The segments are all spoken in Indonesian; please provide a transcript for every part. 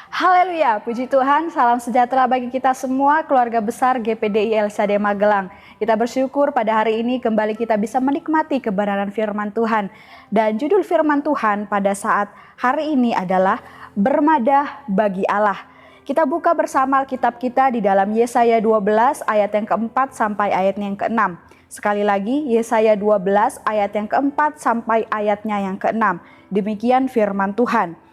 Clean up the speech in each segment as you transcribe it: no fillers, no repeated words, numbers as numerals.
Haleluya, puji Tuhan, salam sejahtera bagi kita semua, keluarga besar GPDI LSAD Magelang. Kita bersyukur pada hari ini kembali kita bisa menikmati kebenaran firman Tuhan. Dan judul firman Tuhan pada saat hari ini adalah Bermadah bagi Allah. Kita buka bersama Alkitab kita di dalam Yesaya 12 ayat yang keempat sampai ayat yang keenam. Sekali lagi, Yesaya 12 ayat yang keempat sampai ayatnya yang keenam. Demikian firman Tuhan.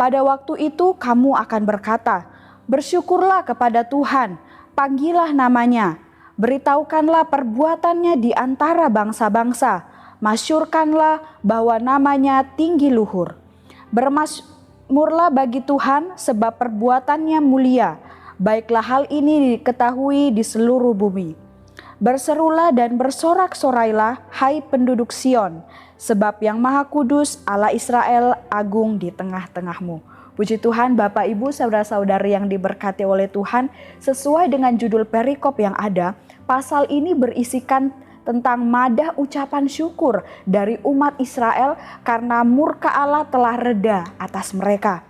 Pada waktu itu kamu akan berkata, bersyukurlah kepada Tuhan, panggillah namanya, beritahukanlah perbuatannya di antara bangsa-bangsa, masyurkanlah bahwa namanya tinggi luhur. Bermasmurlah bagi Tuhan sebab perbuatannya mulia, baiklah hal ini diketahui di seluruh bumi. Berserulah dan bersorak-sorailah, hai penduduk Sion, sebab yang Maha Kudus Allah Israel agung di tengah-tengahmu. Puji Tuhan, Bapak Ibu, saudara-saudari yang diberkati oleh Tuhan, sesuai dengan judul perikop yang ada, pasal ini berisikan tentang madah ucapan syukur dari umat Israel karena murka Allah telah reda atas mereka.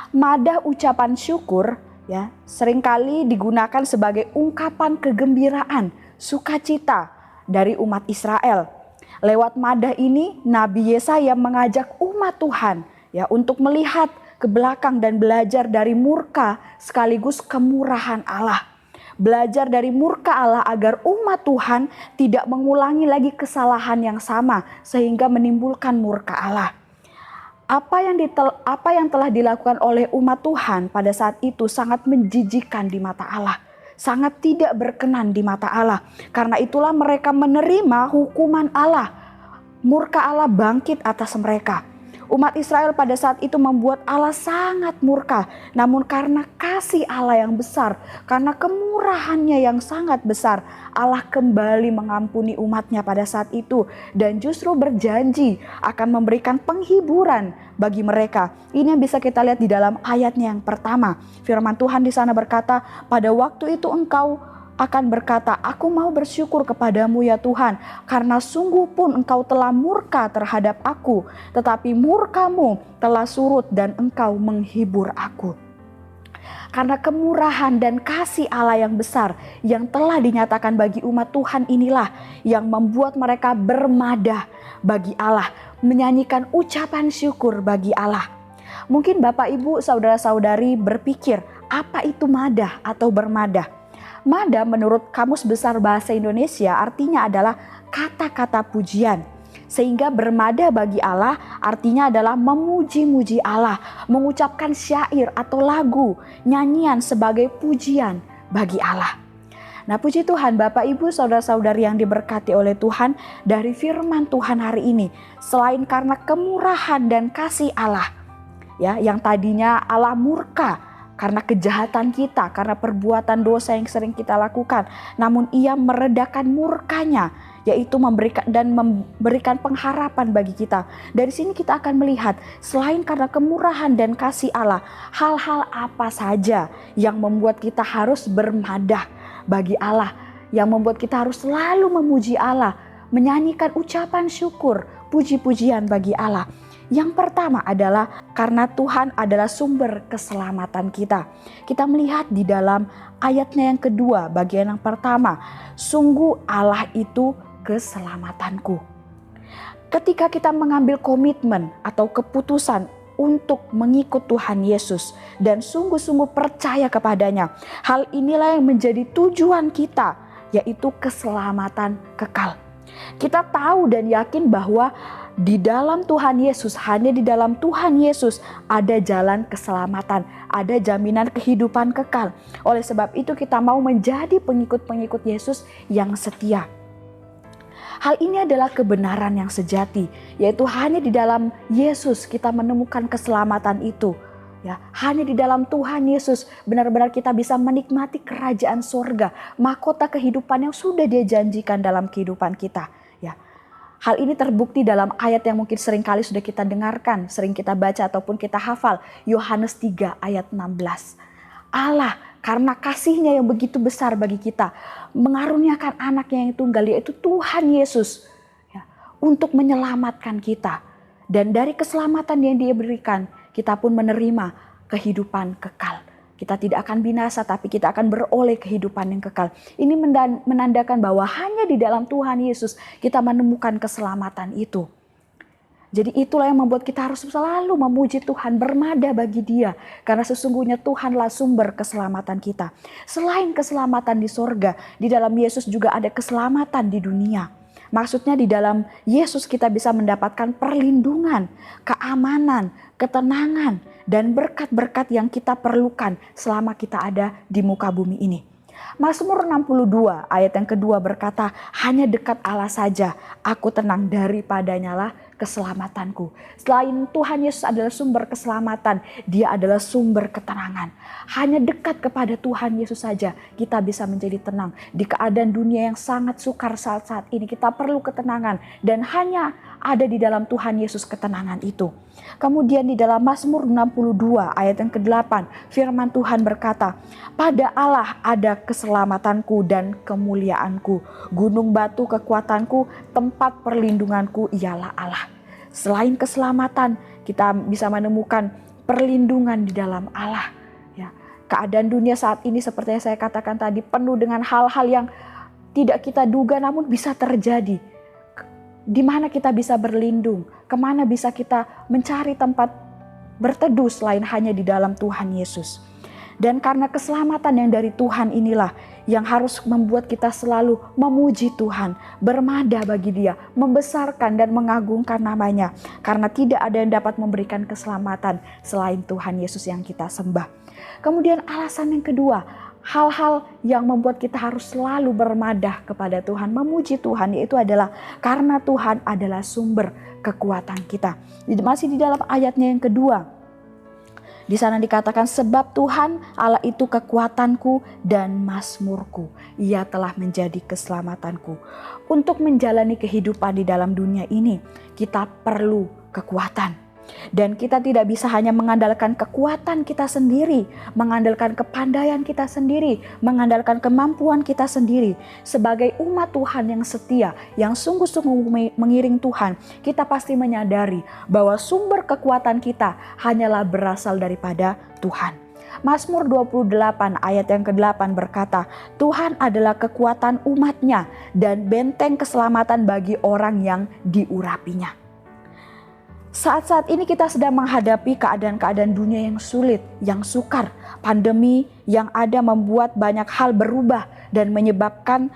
Madah ucapan syukur seringkali digunakan sebagai ungkapan kegembiraan, sukacita dari umat Israel. Lewat madah ini, Nabi Yesaya mengajak umat Tuhan untuk melihat ke belakang dan belajar dari murka sekaligus kemurahan Allah. Belajar dari murka Allah agar umat Tuhan tidak mengulangi lagi kesalahan yang sama sehingga menimbulkan murka Allah. Apa yang telah dilakukan oleh umat Tuhan pada saat itu sangat menjijikkan di mata Allah. Sangat tidak berkenan di mata Allah. Karena itulah mereka menerima hukuman Allah. Murka Allah bangkit atas mereka. Umat Israel pada saat itu membuat Allah sangat murka. Namun karena kasih Allah yang besar, karena kemurahannya yang sangat besar, Allah kembali mengampuni umatnya pada saat itu. Dan justru berjanji akan memberikan penghiburan bagi mereka. Ini yang bisa kita lihat di dalam ayatnya yang pertama. Firman Tuhan di sana berkata, pada waktu itu engkau akan berkata, aku mau bersyukur kepadamu ya Tuhan, karena sungguh pun engkau telah murka terhadap aku, tetapi murkamu telah surut dan engkau menghibur aku. Karena kemurahan dan kasih Allah yang besar yang telah dinyatakan bagi umat Tuhan inilah yang membuat mereka bermadah bagi Allah, menyanyikan ucapan syukur bagi Allah. Mungkin Bapak Ibu saudara-saudari berpikir, apa itu madah atau bermadah? Madah menurut Kamus Besar Bahasa Indonesia artinya adalah kata-kata pujian. Sehingga bermadah bagi Allah artinya adalah memuji-muji Allah, mengucapkan syair atau lagu, nyanyian sebagai pujian bagi Allah. Nah, puji Tuhan Bapak Ibu saudara-saudari yang diberkati oleh Tuhan, dari firman Tuhan hari ini, selain karena kemurahan dan kasih Allah, yang tadinya Allah murka karena kejahatan kita, karena perbuatan dosa yang sering kita lakukan. Namun ia meredakan murkanya, yaitu memberikan pengharapan bagi kita. Dari sini kita akan melihat, selain karena kemurahan dan kasih Allah, hal-hal apa saja yang membuat kita harus bermadah bagi Allah, yang membuat kita harus selalu memuji Allah, menyanyikan ucapan syukur, puji-pujian bagi Allah. Yang pertama adalah karena Tuhan adalah sumber keselamatan kita. Kita melihat di dalam ayatnya yang kedua, bagian yang pertama, sungguh Allah itu keselamatanku. Ketika kita mengambil komitmen atau keputusan untuk mengikut Tuhan Yesus dan sungguh-sungguh percaya kepadanya, hal inilah yang menjadi tujuan kita, yaitu keselamatan kekal. Kita tahu dan yakin bahwa di dalam Tuhan Yesus, hanya di dalam Tuhan Yesus ada jalan keselamatan, ada jaminan kehidupan kekal. Oleh sebab itu kita mau menjadi pengikut-pengikut Yesus yang setia. Hal ini adalah kebenaran yang sejati, yaitu hanya di dalam Yesus kita menemukan keselamatan itu. Hanya di dalam Tuhan Yesus benar-benar kita bisa menikmati kerajaan sorga, mahkota kehidupan yang sudah Dia janjikan dalam kehidupan kita. Hal ini terbukti dalam ayat yang mungkin sering kali sudah kita dengarkan, sering kita baca ataupun kita hafal, Yohanes 3 ayat 16. Allah karena kasih-Nya yang begitu besar bagi kita, mengaruniakan anaknya yang tunggal, yaitu Tuhan Yesus, untuk menyelamatkan kita. Dan dari keselamatan yang Dia berikan, kita pun menerima kehidupan kekal. Kita tidak akan binasa, tapi kita akan beroleh kehidupan yang kekal. Ini menandakan bahwa hanya di dalam Tuhan Yesus kita menemukan keselamatan itu. Jadi itulah yang membuat kita harus selalu memuji Tuhan, bermada bagi Dia. Karena sesungguhnya Tuhanlah sumber keselamatan kita. Selain keselamatan di sorga, di dalam Yesus juga ada keselamatan di dunia. Maksudnya di dalam Yesus kita bisa mendapatkan perlindungan, keamanan, ketenangan, dan berkat-berkat yang kita perlukan selama kita ada di muka bumi ini. Mazmur 62 ayat yang kedua berkata, hanya dekat Allah saja aku tenang, daripadanya lah keselamatanku. Selain Tuhan Yesus adalah sumber keselamatan, Dia adalah sumber ketenangan. Hanya dekat kepada Tuhan Yesus saja kita bisa menjadi tenang. Di keadaan dunia yang sangat sukar saat-saat ini kita perlu ketenangan, dan hanya ada di dalam Tuhan Yesus ketenangan itu. Kemudian di dalam Mazmur 62 ayat yang ke-8 firman Tuhan berkata, pada Allah ada keselamatanku dan kemuliaanku. Gunung batu kekuatanku, tempat perlindunganku ialah Allah. Selain keselamatan, kita bisa menemukan perlindungan di dalam Allah. Ya, keadaan dunia saat ini seperti yang saya katakan tadi penuh dengan hal-hal yang tidak kita duga namun bisa terjadi. Di mana kita bisa berlindung, kemana bisa kita mencari tempat berteduh selain hanya di dalam Tuhan Yesus. Dan karena keselamatan yang dari Tuhan inilah yang harus membuat kita selalu memuji Tuhan, bermada bagi Dia, membesarkan dan mengagungkan namanya. Karena tidak ada yang dapat memberikan keselamatan selain Tuhan Yesus yang kita sembah. Kemudian alasan yang kedua, hal-hal yang membuat kita harus selalu bermadah kepada Tuhan, memuji Tuhan, yaitu adalah karena Tuhan adalah sumber kekuatan kita. Masih di dalam ayatnya yang kedua, di sana dikatakan, sebab Tuhan Allah itu kekuatanku dan mazmurku. Ia telah menjadi keselamatanku. Untuk menjalani kehidupan di dalam dunia ini, kita perlu kekuatan. Dan kita tidak bisa hanya mengandalkan kekuatan kita sendiri, mengandalkan kepandaian kita sendiri, mengandalkan kemampuan kita sendiri. Sebagai umat Tuhan yang setia, yang sungguh-sungguh mengiring Tuhan, kita pasti menyadari bahwa sumber kekuatan kita hanyalah berasal daripada Tuhan. Mazmur 28 ayat yang ke-8 berkata, Tuhan adalah kekuatan umatnya dan benteng keselamatan bagi orang yang diurapinya. Saat-saat ini kita sedang menghadapi keadaan-keadaan dunia yang sulit, yang sukar. Pandemi yang ada membuat banyak hal berubah dan menyebabkan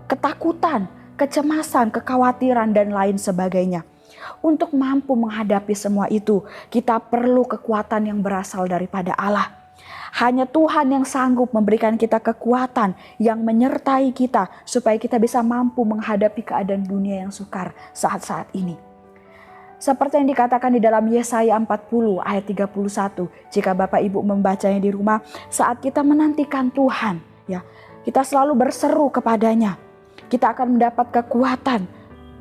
ketakutan, kecemasan, kekhawatiran dan lain sebagainya. Untuk mampu menghadapi semua itu, kita perlu kekuatan yang berasal daripada Allah. Hanya Tuhan yang sanggup memberikan kita kekuatan yang menyertai kita supaya kita bisa mampu menghadapi keadaan dunia yang sukar saat-saat ini. Seperti yang dikatakan di dalam Yesaya 40 ayat 31. Jika Bapak Ibu membacanya di rumah, saat kita menantikan Tuhan, ya, kita selalu berseru kepadanya. Kita akan mendapat kekuatan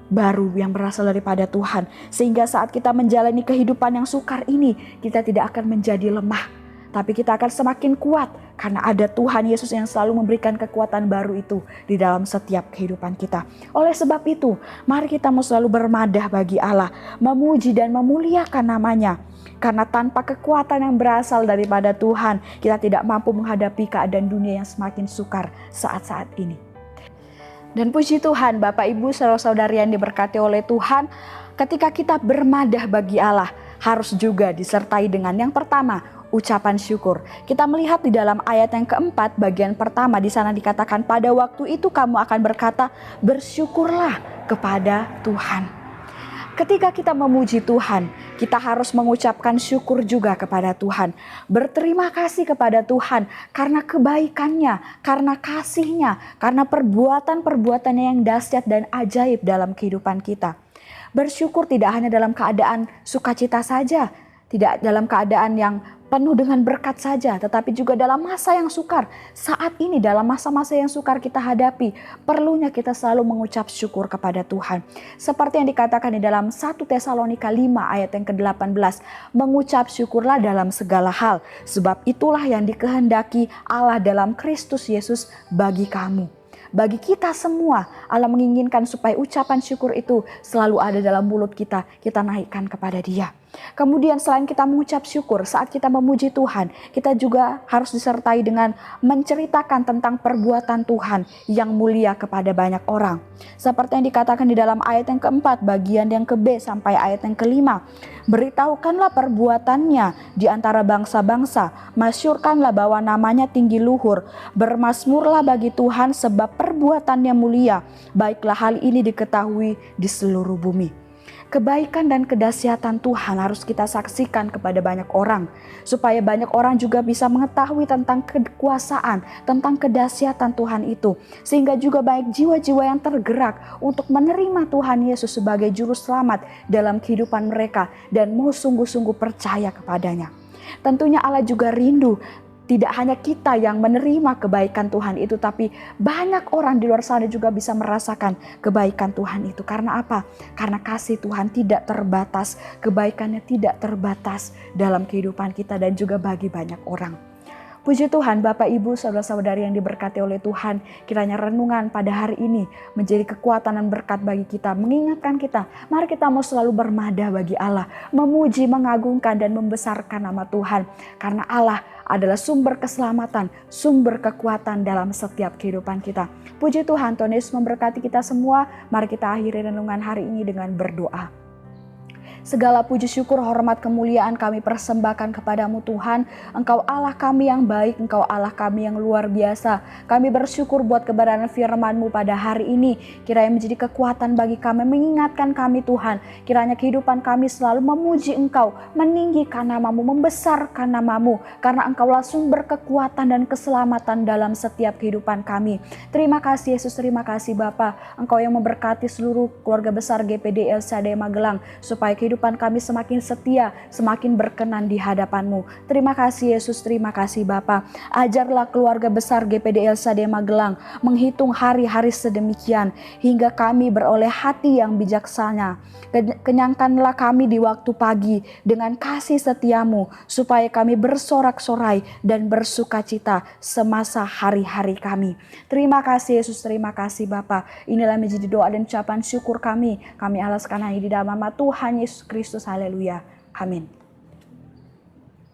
baru yang berasal daripada Tuhan. Sehingga saat kita menjalani kehidupan yang sukar ini, kita tidak akan menjadi lemah. Tapi kita akan semakin kuat karena ada Tuhan Yesus yang selalu memberikan kekuatan baru itu di dalam setiap kehidupan kita. Oleh sebab itu, mari kita mau selalu bermadah bagi Allah, memuji dan memuliakan namanya. Karena tanpa kekuatan yang berasal daripada Tuhan, kita tidak mampu menghadapi keadaan dunia yang semakin sukar saat-saat ini. Dan puji Tuhan, Bapak Ibu saudara-saudari yang diberkati oleh Tuhan, ketika kita bermadah bagi Allah, harus juga disertai dengan yang pertama, ucapan syukur. Kita melihat di dalam ayat yang keempat bagian pertama, di sana dikatakan, pada waktu itu kamu akan berkata, bersyukurlah kepada Tuhan. Ketika kita memuji Tuhan, kita harus mengucapkan syukur juga kepada Tuhan. Berterima kasih kepada Tuhan karena kebaikannya, karena kasihnya, karena perbuatan-perbuatannya yang dahsyat dan ajaib dalam kehidupan kita. Bersyukur tidak hanya dalam keadaan sukacita saja, tidak dalam keadaan yang penuh dengan berkat saja, tetapi juga dalam masa yang sukar. Saat ini dalam masa-masa yang sukar kita hadapi, perlunya kita selalu mengucap syukur kepada Tuhan. Seperti yang dikatakan di dalam 1 Tesalonika 5 ayat yang ke-18, mengucap syukurlah dalam segala hal, sebab itulah yang dikehendaki Allah dalam Kristus Yesus bagi kamu. Bagi kita semua, Allah menginginkan supaya ucapan syukur itu selalu ada dalam mulut kita, kita naikkan kepada Dia. Kemudian selain kita mengucap syukur, saat kita memuji Tuhan, kita juga harus disertai dengan menceritakan tentang perbuatan Tuhan yang mulia kepada banyak orang. Seperti yang dikatakan di dalam ayat yang keempat, bagian yang ke B sampai ayat yang kelima. Beritahukanlah perbuatannya di antara bangsa-bangsa, masyurkanlah bahwa namanya tinggi luhur, bermasmurlah bagi Tuhan sebab perbuatannya mulia, baiklah hal ini diketahui di seluruh bumi. Kebaikan dan kedahsyatan Tuhan harus kita saksikan kepada banyak orang, supaya banyak orang juga bisa mengetahui tentang kekuasaan, tentang kedahsyatan Tuhan itu, sehingga juga banyak jiwa-jiwa yang tergerak untuk menerima Tuhan Yesus sebagai juru selamat dalam kehidupan mereka dan mau sungguh-sungguh percaya kepadanya. Tentunya Allah juga rindu tidak hanya kita yang menerima kebaikan Tuhan itu, tapi banyak orang di luar sana juga bisa merasakan kebaikan Tuhan itu. Karena apa? Karena kasih Tuhan tidak terbatas, kebaikannya tidak terbatas dalam kehidupan kita dan juga bagi banyak orang. Puji Tuhan, Bapak, Ibu, saudara-saudari yang diberkati oleh Tuhan, kiranya renungan pada hari ini menjadi kekuatan dan berkat bagi kita, mengingatkan kita, mari kita mau selalu bermada bagi Allah, memuji, mengagungkan, dan membesarkan nama Tuhan. Karena Allah adalah sumber keselamatan, sumber kekuatan dalam setiap kehidupan kita. Puji Tuhan, Tuhan Yesus memberkati kita semua. Mari kita akhiri renungan hari ini dengan berdoa. Segala puji syukur, hormat, kemuliaan kami persembahkan kepadamu Tuhan. Engkau Allah kami yang baik, Engkau Allah kami yang luar biasa. Kami bersyukur buat kebenaran firman-Mu pada hari ini. Kiranya menjadi kekuatan bagi kami, mengingatkan kami Tuhan. Kiranya kehidupan kami selalu memuji Engkau, meninggikan nama-Mu, membesarkan nama-Mu. Karena Engkaulah sumber kekuatan dan keselamatan dalam setiap kehidupan kami. Terima kasih Yesus, terima kasih Bapa. Engkau yang memberkati seluruh keluarga besar GPD LCD Magelang, supaya kehidupan kami semakin setia, semakin berkenan di hadapan-Mu. Terima kasih Yesus, terima kasih Bapa. Ajarlah keluarga besar GPD LCD Magelang menghitung hari-hari sedemikian hingga kami beroleh hati yang bijaksana. Kenyangkanlah kami di waktu pagi dengan kasih setia-Mu, supaya kami bersorak-sorai dan bersukacita semasa hari-hari kami. Terima kasih Yesus, terima kasih Bapa. Inilah menjadi doa dan ucapan syukur kami. Kami alaskan hanya di dalam nama Tuhan Yesus Kristus. Haleluya. Amin.